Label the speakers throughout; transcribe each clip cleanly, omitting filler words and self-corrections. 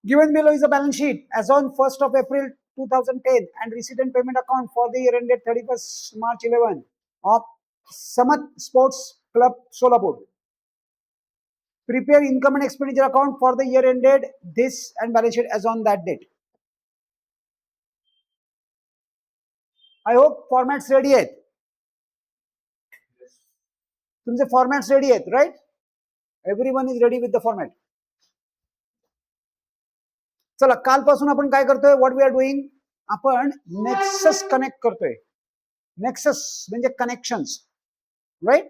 Speaker 1: Given below is a balance sheet as on 1st of April 2010 and receipt and payment account for the year ended 31st March 11 of Samat Sports Club Solapur. Prepare income and expenditure account for the year ended this and balance sheet as on that date. I hope formats ready आहेत. तुमचे formats ready आहेत, right? Everyone is ready with the format. चला कालपासून आपण काय करतोय, what we R doing, आपण nexus connect करतोय. नेक्सस म्हणजे कनेक्शन्स, राईट?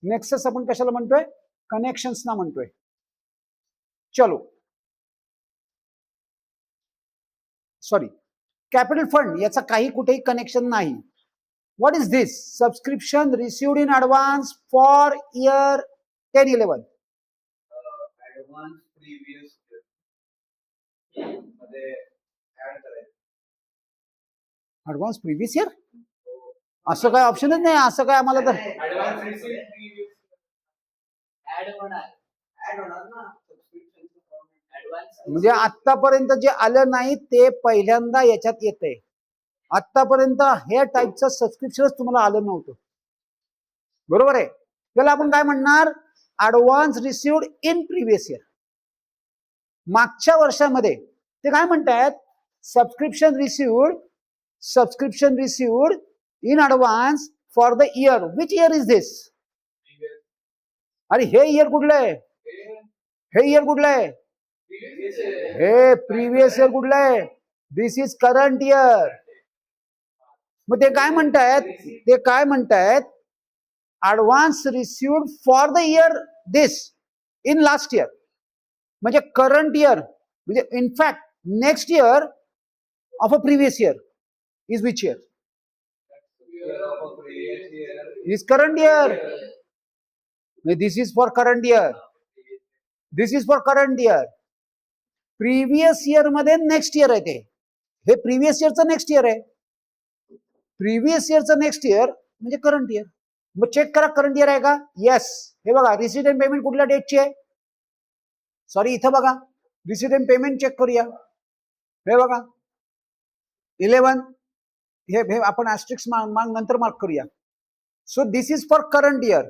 Speaker 1: नेक्सस आपण कशाला म्हणतोय, कनेक्शन्स ना म्हणतोय. चलो सॉरी, कॅपिटल फंड याचा काही कुठेही कनेक्शन नाही. What is this? Subscription received in advance for year 10-11. Advance previous year असं काय ऑप्शनच नाही. असं काय आम्हाला तर म्हणजे आतापर्यंत जे आलं नाही ते पहिल्यांदा याच्यात येतंय. आतापर्यंत हे टाईपचं सबस्क्रिप्शनच तुम्हाला आलं नव्हतं, बरोबर आहे? त्याला आपण काय म्हणणार, advance received in previous year. मागच्या वर्षामध्ये ते काय म्हणतात, subscription received in advance for the year. Which year is this? अरे हे इयर कुठलं आहे? हे इयर कुठलं आहे? हे प्रिव्हियस इयर कुठलं आहे? दिस इज करंट इयर. मग ते काय म्हणतायत, advance received for the year this in last year. म्हणजे करंट इयर म्हणजे in fact next year of a previous year is which year? Is current year. This is for current year. This is for current year. Previous year मध्ये next year आहे ते. हे previous इयरचं next year आहे. Previous इयरचं next year म्हणजे current year. मग check करा current year आहे का? येस. हे बघा रिसीट अँड पेमेंट कुठल्या डेटची आहे? सॉरी इथं बघा, रिसीट अँड पेमेंट चेक करूया. हे बघा 11. हे आपण ऍस्ट्रिक्स नंतर मार्क करूया. So this is for current year.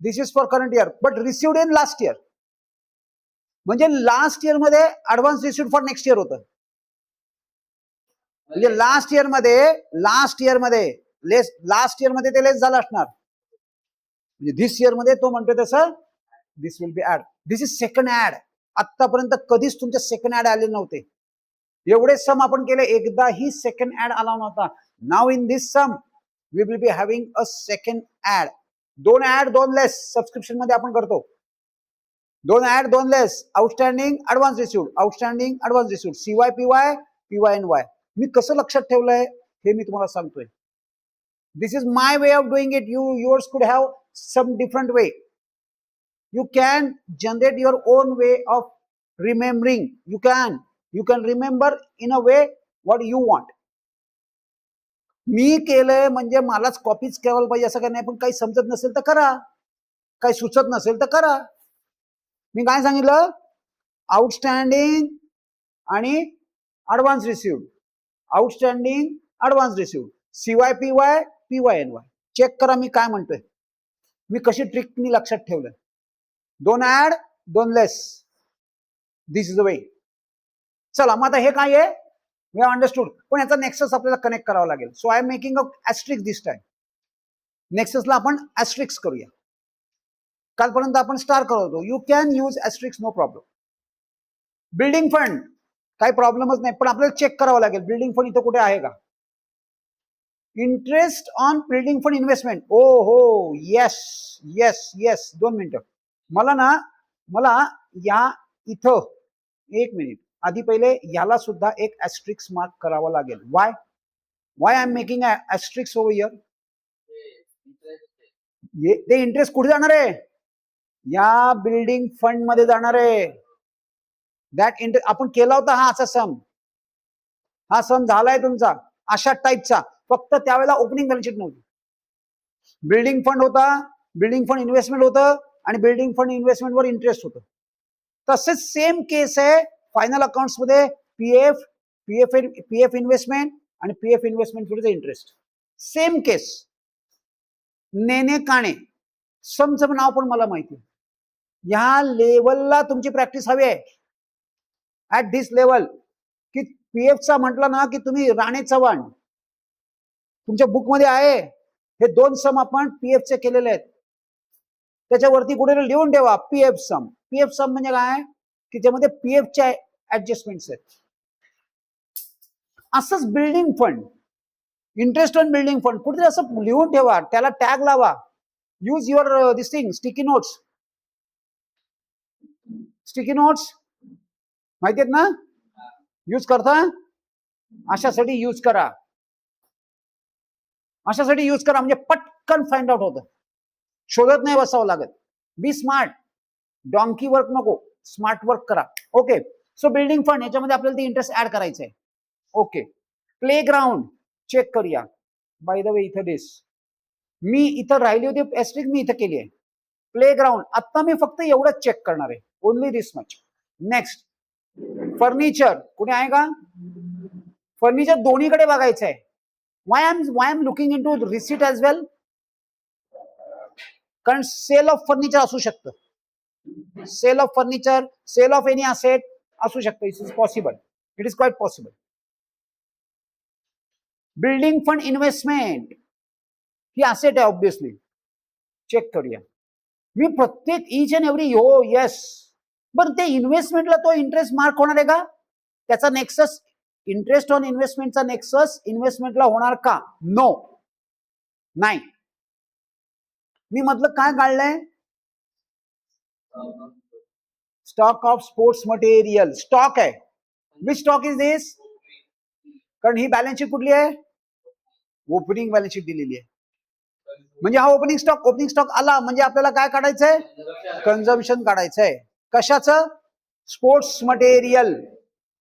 Speaker 1: This is for current year but received in last year. म्हणजे लास्ट इयर मध्ये advance received for next year होतं. म्हणजे लास्ट इयर मध्ये ते लेस झालं असणार. म्हणजे दिस इयर मध्ये तो म्हणतोय तसं this will be add. This is second add. आतापर्यंत कधीच तुमचे सेकंड ऍड आले नव्हते. एवढे सम आपण केले, एकदाही सेकंड ऍड आला नव्हता. नाव in this sum we will be having a second add. 2 add 2 less subscription मध्ये आपण करतो. 2 add 2 less. Outstanding advance received, outstanding advance received, CY PY PY and Y. मी कसं लक्षात ठेवलंय हे मी तुम्हाला सांगतोय. This is my way of doing it. yours could have some different way. You can generate your own way of remembering. You can remember in a way what you want. मी केलंय म्हणजे मलाच कॉपीच करायला पाहिजे असं काही नाही. पण काही समजत नसेल तर करा, काही सुचत नसेल तर करा. मी काय सांगितलं, आउटस्टँडिंग आणि advance received, outstanding advance received, CY PY PY and Y. Check करा मी काय म्हणतोय, मी कशी ट्रिक मी लक्षात ठेवलंय. 2 add 2 less. This is the way. चला मग आता हे काय आहे, वी हॅव अंडरस्टूड. पण याचा नेक्सस आपल्याला कनेक्ट करावा लागेल. So I am making a asterisk this time. नेक्ससला आपण ऍस्ट्रिक्स करूया. कालपर्यंत आपण स्टार करत होतो. You can use asterisk, no problem. Building fund काही प्रॉब्लेमच नाही, पण आपल्याला चेक करावं लागेल बिल्डिंग फंड इथं कुठे आहे का. Interest on building fund investment. ओ हो, येस येस येस. 2 मिनिटं. मला या इथं 1 मिनिट आधी पहिले याला सुद्धा एक ऍस्ट्रिक्स मार्क करावा लागेल. Why I am making asterisk over here. ते इंटरेस्ट कुठे जाणार आहे, या बिल्डिंग फंड मध्ये जाणार आहे. दॅट इंटरेस्ट आपण केला होता. हा सम झालाय तुमचा अशा टाईपचा. फक्त त्यावेळेला ओपनिंग बॅलन्स शीट नव्हती. बिल्डिंग फंड होता, बिल्डिंग फंड इन्व्हेस्टमेंट होतं आणि बिल्डिंग फंड इन्व्हेस्टमेंटवर इंटरेस्ट होतं. तसेच सेम केस आहे फायनल अकाउंट्स मध्ये पीएफ पीएफ इन्व्हेस्टमेंट आणि पीएफ इन्व्हेस्टमेंट थोडंसं इंटरेस्ट. सेम केस. नेने काणे समचं नाव पण मला माहिती आहे. ह्या लेवलला तुमची प्रॅक्टिस हवी आहे. ऍट दिस लेवल की पीएफचा म्हटलं ना की तुम्ही राणे चव्हाण तुमच्या बुक मध्ये आहे. हे 2 सम आपण पीएफचे केलेले आहेत. त्याच्यावरती कुठे लिहून ठेवा पीएफ सम. पीएफ सम म्हणजे काय की ज्यामध्ये पीएफचे ऍडजस्टमेंट्स आहेत. असंच building fund, interest on building fund कुठेतरी असं लिहून ठेवा. त्याला टॅग लावा. Use your this thing sticky notes. Sticky notes माहिती आहेत ना, यूज करता. अशासाठी यूज करा. अशासाठी यूज करा म्हणजे पटकन फाइंड आउट होतं. शोधत नाही बसावं लागत. बी स्मार्ट. डॉंकी वर्क नको, स्मार्ट वर्क करा. ओके. सो बिल्डिंग फंड याच्यामध्ये आपल्याला ते इंटरेस्ट ऍड करायचं आहे. ओके. प्ले ग्राउंड चेक करूया. बाय द वे इथं दिस मी इथं राहिली होती एस्ट्रिक मी इथं केली आहे. प्ले ग्राउंड आता मी फक्त एवढंच चेक करणार आहे. ओनली दिस मच. नेक्स्ट फर्निचर कुठे आहे का? फर्निचर दोन्हीकडे बघायचं आहे. why I'm looking into receipt as well? कारण सेल ऑफ फर्निचर असू शकतं. Sale of furniture, sale of any asset असू शकतं. It is possible. It is quite possible. Building fund investment ही असेट आहे ऑब्विसली. चेक करूया. मी प्रत्येक ईच अँड एव्हरी हो येस. बरं ते इन्व्हेस्टमेंटला तो इंटरेस्ट मार्क होणार आहे का? त्याचा नेक्सस इंटरेस्ट ऑन इन्व्हेस्टमेंटचा नेक्सस इन्व्हेस्टमेंटला होणार का? नो. नाही. मी मधलं काय काढलंय? Stock of sports material. Stock आहे. विच स्टॉक इज दिस? कारण ही बॅलन्स शीट कुठली आहे? ओपनिंग बॅलन्स शीट दिलेली आहे. म्हणजे हा ओपनिंग स्टॉक आला म्हणजे आपल्याला काय काढायचंय? कन्झम्पशन काढायचंय. कशाचं? Sports material.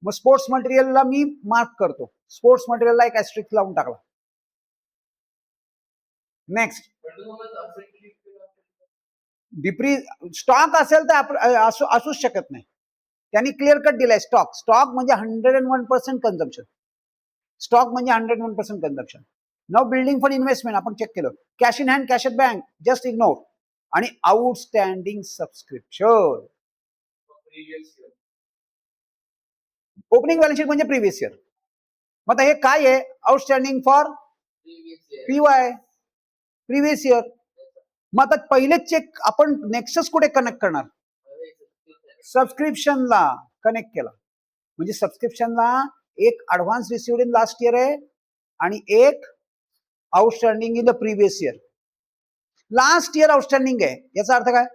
Speaker 1: मग स्पोर्ट्स मटेरियलला मी मार्क करतो. स्पोर्ट्स मटेरियलला एक ऍस्ट्रिक्स लावून टाकला. नेक्स्ट स्टॉक असेल तर असूच शकत नाही. त्यांनी क्लिअर कट दिलाय. स्टॉक म्हणजे 101% कन्झम्पशन. स्टॉक म्हणजे 101% consumption. Now building fund investment आपण चेक केलं. Cash in hand, cash at bank just ignore. आणि outstanding subscription. Opening balance sheet म्हणजे प्रिव्हियस इयर. मग हे काय आहे? Outstanding for PY previous year. मग आता पहिले चेक आपण नेक्सस कुठे कनेक्ट करणार? सबस्क्रिप्शनला कनेक्ट केला. म्हणजे सबस्क्रिप्शनला एक advance received in last year आहे आणि एक outstanding in the previous year. Last year outstanding आहे याचा अर्थ काय?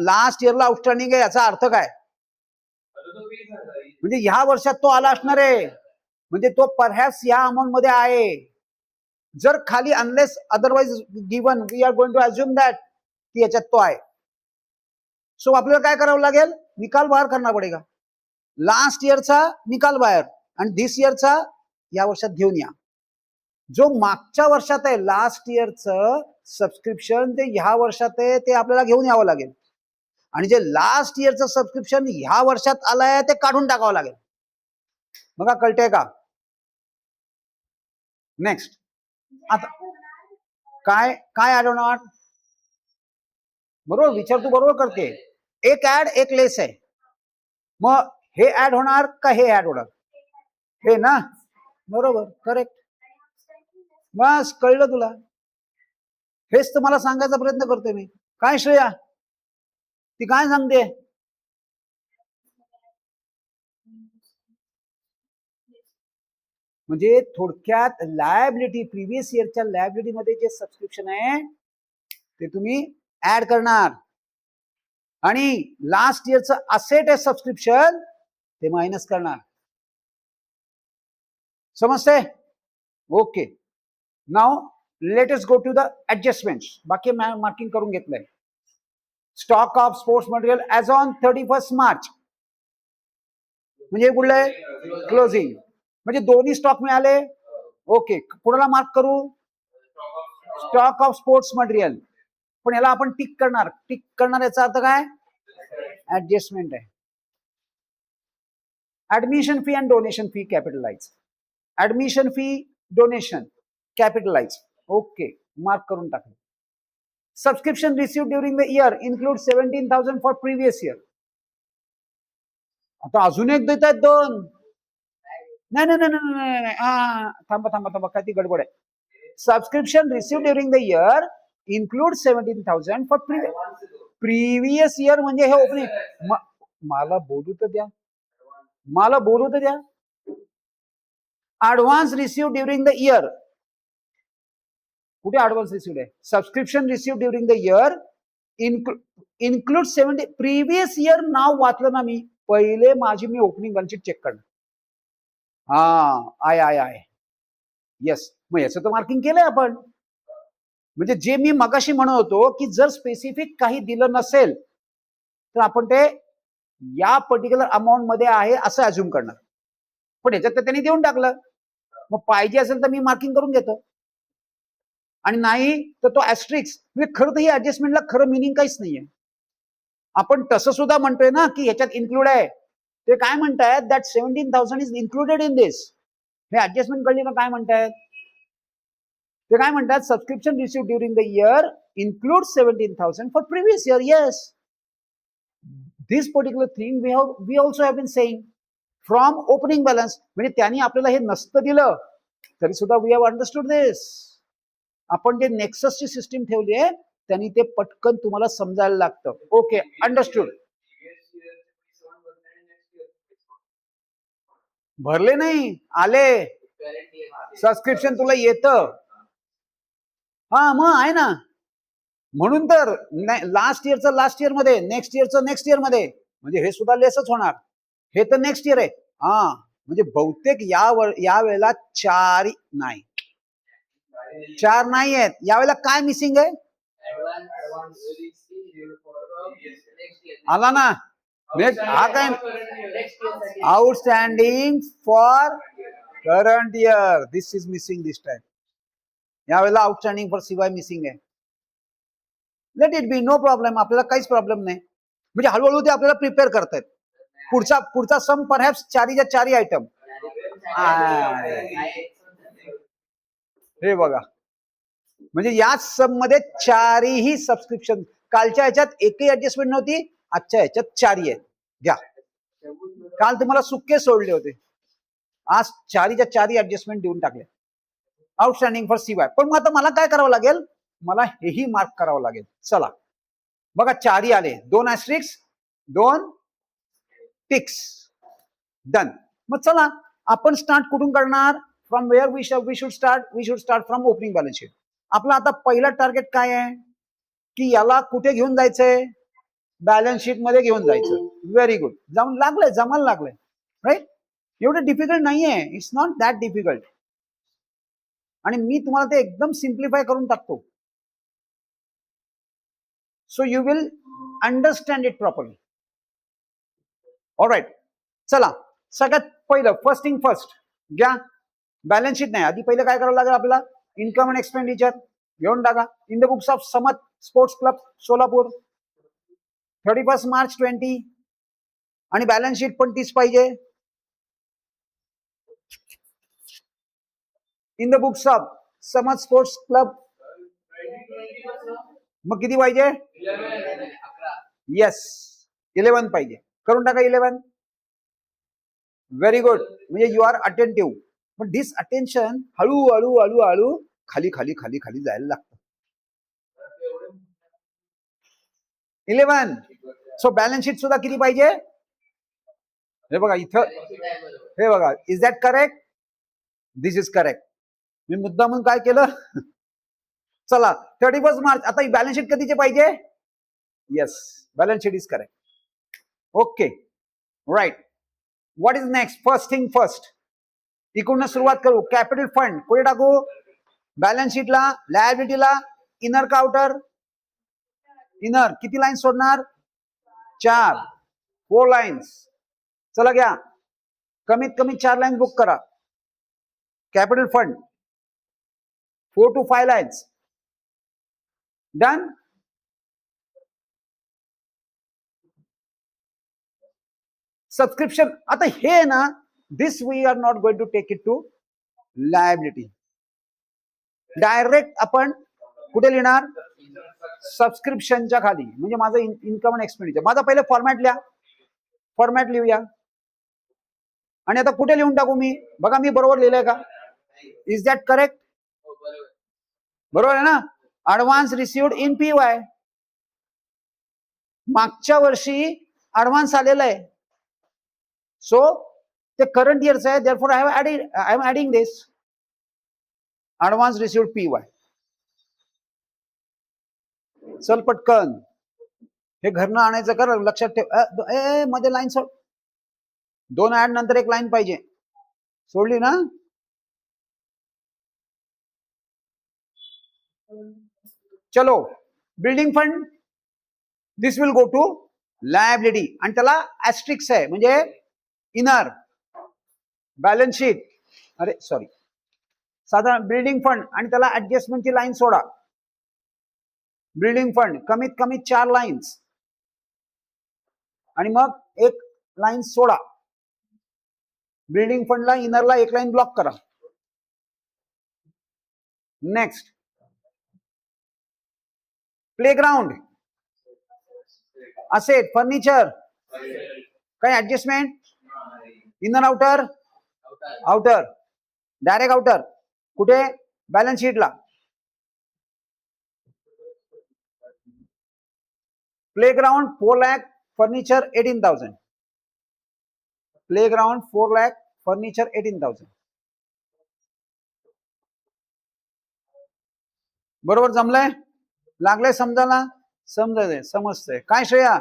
Speaker 1: लास्ट इयरला आउटस्टँडिंग आहे याचा अर्थ काय? म्हणजे ह्या वर्षात तो आला असणार आहे. म्हणजे तो परहॅप्स या अमाऊंट मध्ये आहे. जर खाली unless otherwise given we are going to assume that की याच्यात तो आहे. सो आपल्याला काय करावं लागेल? निकाल बाहेर करणार पडेगा. लास्ट इयरचा निकाल बाहेर आणि दिस इयरचा या वर्षात घेऊन या. जो मागच्या वर्षात आहे लास्ट इयरचं सबस्क्रिप्शन ते ह्या वर्षात आहे ते आपल्याला घेऊन यावं लागेल. आणि जे लास्ट इयरचं सबस्क्रिप्शन ह्या वर्षात आलंय ते काढून टाकावं लागेल. बघा कळतंय का? नेक्स्ट आता काय काय ऍड होणार? बरोबर विचार तू बरोबर करते. एक ऍड एक लेस आहे. मग हे ऍड होणार का हे ऍड होणार? हे ना. बरोबर करेक्ट. बस कळलं तुला. हेच तर मला सांगायचा प्रयत्न करतोय मी. काय श्रेया ती काय सांगते? म्हणजे थोडक्यात लायबिलिटी प्रिव्हियस इयरच्या लायबिलिटी मध्ये जे सबस्क्रिप्शन आहे ते तुम्ही ऍड करणार आणि लास्ट इयरचं असेट आहे सबस्क्रिप्शन ते मायनस करणार. समजते? Okay. Now let us go to the adjustments. बाकी मार्किंग करून घेतलंय. Stock of sports material as on 31 March म्हणजे कुठलं आहे? क्लोजिंग. म्हणजे दोन्ही स्टॉक मिळाले. ओके. कुणाला मार्क करू? Stock of sports material. पण याला आपण टिक करणार. टिक करणार याचा अर्थ काय? ऍडजस्टमेंट आहे. Admission fee and donation fee capitalise. Admission fee, donation capitalise. Okay, mark करून टाकले. Subscription receive during the year include 17,000 for previous year. आता अजून एक देत आहेत दोन. नाही नाही नाही नाही नाही, हा थांबा थांबा थांबा, काय ती गडबड आहे. Subscription receive during the year include 17,000 for previous year. म्हणजे हे ओपनिंग. मला बोलू तर द्या, मला बोलू तर द्या. Advance receive during the year. कुठे ऍडव्हान्स रिसीव्ह आहे? Subscription receive during the year include 70. Previous year नाव वाचलं ना मी, पहिले माझी मी ओपनिंग बॅलन्स शीट चेक करणार. हा, आय येस. मग याचं तर मार्किंग केलंय आपण. म्हणजे जे मी मगाशी म्हणत होतो की जर स्पेसिफिक काही दिलं नसेल तर आपण ते या पर्टिक्युलर अमाऊंट मध्ये आहे असं अज्युम करणार. पण याच्यात तर त्यांनी देऊन टाकलं, मग पाहिजे असेल तर मी मार्किंग करून घेतो, आणि नाही तर तो ऍस्ट्रिक्स. म्हणजे खरं तर ही ऍडजस्टमेंटला खरं मिनिंग काहीच नाहीये. आपण तसं सुद्धा म्हणतोय ना की ह्याच्यात इन्क्लूड आहे. ते काय म्हणतायत, that 17,000 is included in this. हे ऍडजस्टमेंट कळली का काय म्हणतायत? ते काय म्हणतात, subscription receive during the year include 17,000 for previous year. Yes, this particular thing we also have been saying from opening balance. म्हणजे त्यांनी आपल्याला हे नसतं दिलं तरी सुद्धा वी हॅव अंडरस्टूड दिस. आपण जे नेक्ससची सिस्टीम ठेवली आहे त्यांनी ते पटकन तुम्हाला समजायला लागतं. Okay, understood. भरले नाही, आले. सबस्क्रिप्शन तुला येतं. हा मग आहे ना. म्हणून तर लास्ट इयरचं लास्ट इयर मध्ये, नेक्स्ट इयरचं नेक्स्ट इयर मध्ये, म्हणजे हे सुद्धा लेसच होणार. हे तर नेक्स्ट इयर आहे. हा, म्हणजे बहुतेक या वेळेला 4 नाही, 4 नाही आहेत यावेळेला. काय मिसिंग आहे? आला ना. हा काय, outstanding for current year, this is missing this time. यावेळेला आउटस्टँडिंग फॉर सीवाय मिसिंग आहे. Let it be, no problem. आपल्याला काहीच प्रॉब्लेम नाही. म्हणजे हळूहळू ते आपल्याला प्रिपेअर करतायत. पुढचा सम परहॅप्स 4च्या 4 आयटम. हे बघा, म्हणजे या सम मध्ये 4ही सबस्क्रिप्शन. कालच्या ह्याच्यात एकही ऍडजस्टमेंट नव्हती, आजच्या ह्याच्यात 4 आहेत. घ्या, काल तुम्हाला सुक्के सोडले होते, आज 4च्या 4 ऍडजस्टमेंट देऊन टाकले. Outstanding for CY. पण मग आता मला काय करावं लागेल? मला हेही मार्क करावं लागेल. चला बघा, 4 आले, 2 ऍस्ट्रिक्स, 2 टिक्स. डन. मग चला आपण स्टार्ट कुठून करणार? From where we should start? We should start from opening balance sheet. आपला आता पहिला टार्गेट काय आहे की याला कुठे घेऊन जायचंय? बॅलन्स शीट मध्ये घेऊन जायचं. व्हेरी गुड, जाऊन लागलंय, जमायला लागलंय, राईट. एवढं डिफिकल्ट नाहीये, इट्स नॉट दॅट डिफिकल्ट. आणि मी तुम्हाला ते एकदम सिम्प्लिफाय करून टाकतो, so you will understand it properly. All right, चला सगळ्यात पहिलं फर्स्ट थिंग फर्स्ट घ्या. बॅलन्स शीट नाही, आधी पहिलं काय करावं लागेल आपल्याला? इन्कम अँड एक्सपेंडिचर घेऊन टाका. इन द बुक्स ऑफ समत स्पोर्ट्स क्लब सोलापूर, 31 मार्च 20. आणि बॅलन्स शीट पण तीच पाहिजे. इन द बुक्स ऑफ समत स्पोर्ट्स क्लब. मग किती पाहिजे? येस, 11 पाहिजे. करून टाका 11. Very good. म्हणजे यू आर अटेंटिव्ह. पण दिस अटेन्शन हळूहळू हळूहळू खाली खाली खाली खाली जायला लागतं. 11. सो बॅलन्स शीट सुद्धा किती पाहिजे? हे बघा इथं, हे बघा, is that correct? This is correct. मी मुद्दा म्हणून काय केलं? चला 31 मार्च. आता बॅलन्स शीट कधीचे पाहिजे? Yes, balance sheet is correct. Okay, right. What is next? First thing first, इकडून सुरुवात करू. कॅपिटल फंड कुठे टाकू? बॅलन्स शीटला, लायबिलिटीला, इनर का आउटर? इनर. किती लाईन्स सोडणार? 4, 4 लाईन्स. चला घ्या, कमीत कमी 4 लाईन्स बुक करा. Capital fund 4 to 5 lines. Done. Subscription. आता हे ना, this we are not going to take it to liability. Direct आपण कुठे लिहिणार? सबस्क्रिप्शनच्या खाली. म्हणजे माझं इन्कम अँड एक्सपेंडिचर. माझा पहिले फॉर्मॅट लिहा. फॉर्मॅट लिहूया. आणि आता कुठे लिहून टाकू मी? बघा मी बरोबर लिहिलंय का? Is that correct? बरोबर आहे ना? Advance received in PY. मागच्या वर्षी ऍडव्हान्स आलेला आहे. सो ते करंट इयरचं आहे. Therefore I am adding this advance received PY. चल पटकन हे घरनं आणायचं कर. लक्षात ठेव. मध्ये लाईन सोड. 2 ऍड नंतर एक लाईन पाहिजे. सोडली ना? चलो. Building fund, this will go to liability. आणि त्याला ऍस्ट्रिक्स आहे. म्हणजे इनर बॅलन्स शीट. अरे सॉरी, साधारण बिल्डिंग फंड आणि त्याला ऍडजस्टमेंटची लाईन सोडा. बिल्डिंग फंड कमीत कमी 4 लाईन्स आणि मग एक लाईन सोडा. बिल्डिंग फंडला इनरला एक लाईन ब्लॉक करा. नेक्स्ट, प्लेग्राउंड, असेट, फर्निचर, काही adjustment, inner outer, outer, direct outer. कुठे? बॅलन्स शीटला. Playground 4 lakh, furniture 18,000. Playground 4 lakh, furniture 18,000. बरोबर जमलंय? लागलंय समजायला? समजायचंय, समजतंय काय? श्रेया,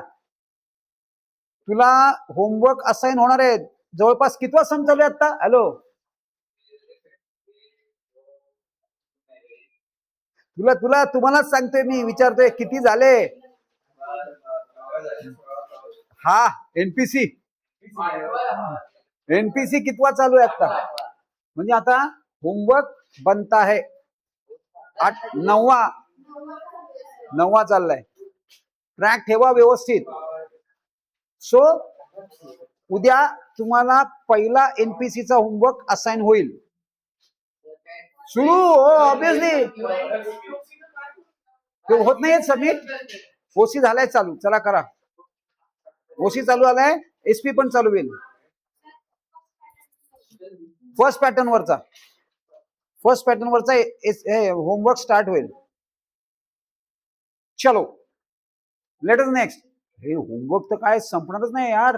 Speaker 1: तुला होमवर्क असाइन होणार आहे. जवळपास कितवा सम चालू आहे आता? हॅलो, तुम्हालाच सांगतोय मी. विचारतोय किती झाले? हा, एनपीसी कितवा चालू आहे आता? म्हणजे आता होमवर्क बनता है. 9वा चाललाय. ट्रॅक ठेवा व्यवस्थित. सो उद्या तुम्हाला पहिला एनपीसीचा होमवर्क असाइन होईल. सुरू हो, ऑब्विसली. होत नाहीये सबमिट. ओसी झालाय चालू. चला करा. ओसी चालू आलाय. एसपी पण चालू होईल. फर्स्ट पॅटर्न वरचा होमवर्क स्टार्ट होईल. चलो, लेट अस नेक्स्ट. हे होमवर्क तर काय संपणारच नाही यार.